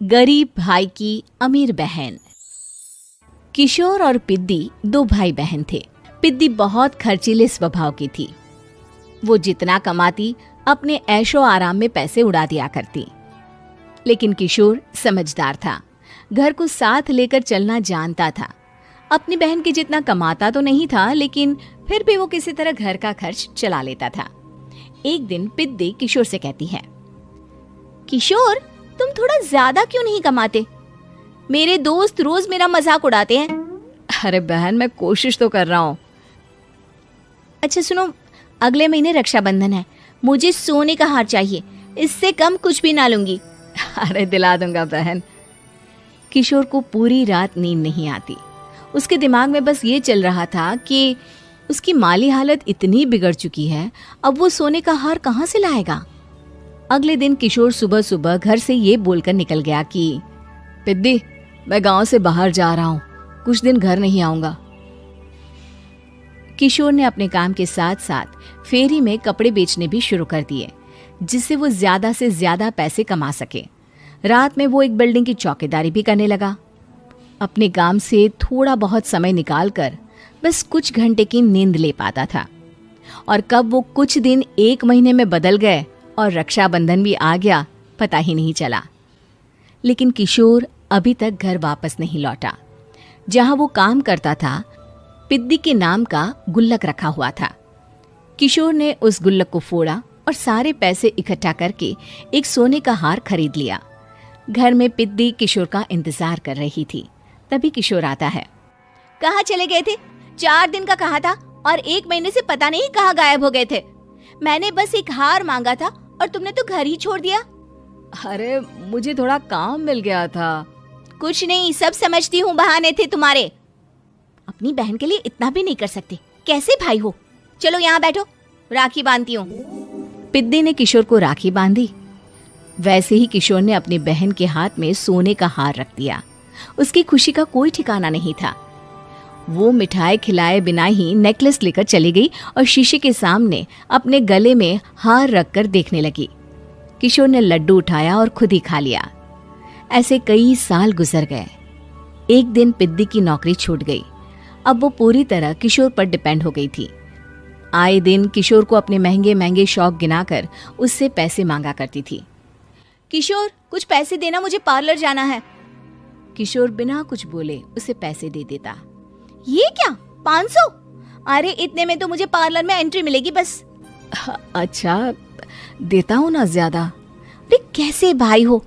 गरीब भाई की अमीर बहन। किशोर और पिद्दी दो भाई बहन थे। पिद्दी बहुत खर्चीले स्वभाव की थी। वो जितना कमाती अपने ऐशो आराम में पैसे उड़ा दिया करती। लेकिन किशोर समझदार था, घर को साथ लेकर चलना जानता था। अपनी बहन के जितना कमाता तो नहीं था, लेकिन फिर भी वो किसी तरह घर का खर्च चला लेता था। एक दिन पिद्दी किशोर से कहती है, किशोर, तुम थोड़ा ज्यादा क्यों नहीं कमाते? मेरे दोस्त रोज मेरा मजाक उड़ाते हैं। अरे बहन, मैं कोशिश तो कर रहा हूँ। अच्छा सुनो, अगले महीने रक्षाबंधन है, मुझे सोने का हार चाहिए, इससे कम कुछ भी ना लूंगी। अरे दिला दूंगा बहन। किशोर को पूरी रात नींद नहीं आती। उसके दिमाग में बस ये चल रहा था कि उसकी माली हालत इतनी बिगड़ चुकी है, अब वो सोने का हार कहाँ से लाएगा। अगले दिन किशोर सुबह सुबह घर से ये बोलकर निकल गया कि पिद्दी, मैं गांव से बाहर जा रहा हूँ, कुछ दिन घर नहीं आऊंगा। किशोर ने अपने काम के साथ साथ फेरी में कपड़े बेचने भी शुरू कर दिए, जिससे वो ज्यादा से ज्यादा पैसे कमा सके। रात में वो एक बिल्डिंग की चौकीदारी भी करने लगा। अपने काम से थोड़ा बहुत समय निकालकर बस कुछ घंटे की नींद ले पाता था। और कब वो कुछ दिन एक महीने में बदल गए और रक्षाबंधन भी आ गया, पता ही नहीं चला। लेकिन किशोर अभी तक घर वापस नहीं लौटा। जहां वो काम करता था, पिद्दी के नाम का गुल्लक रखा हुआ था। किशोर ने उस गुल्लक को फोड़ा और सारे पैसे इकट्ठा करके एक सोने का हार खरीद लिया। घर में पिद्दी किशोर का इंतजार कर रही थी। तभी किशोर आता है। कहाँ चले गए थे? 4 दिन का कहा था और 1 महीने से पता नहीं कहाँ गायब हो गए थे। मैंने बस एक हार मांगा था और तुमने तो घर ही छोड़ दिया। अरे मुझे थोड़ा काम मिल गया था। कुछ नहीं, सब समझती हूँ, बहाने थे तुम्हारे। अपनी बहन के लिए इतना भी नहीं कर सकते, कैसे भाई हो? चलो यहाँ बैठो, राखी बांधती हूँ। पिद्दी ने किशोर को राखी बांधी। वैसे ही किशोर ने अपनी बहन के हाथ में सोने का हार रख दिया। उसकी खुशी का कोई ठिकाना नहीं था। वो मिठाई खिलाए बिना ही नेकलेस लेकर चली गई और शीशे के सामने अपने गले में हार रखकर देखने लगी। किशोर ने लड्डू उठाया और खुद ही खा लिया। ऐसे कई साल गुजर गए। एक दिन पिद्दी की नौकरी छूट गई। अब वो पूरी तरह किशोर पर डिपेंड हो गई थी। आए दिन किशोर को अपने महंगे महंगे शौक गिनाकर उससे पैसे मांगा करती थी। किशोर, कुछ पैसे देना, मुझे पार्लर जाना है। किशोर बिना कुछ बोले उसे पैसे दे देता। ये क्या, 500? अरे इतने में तो मुझे पार्लर में एंट्री मिलेगी बस। अच्छा, देता हूँ ना ज्यादा। अरे कैसे भाई हो,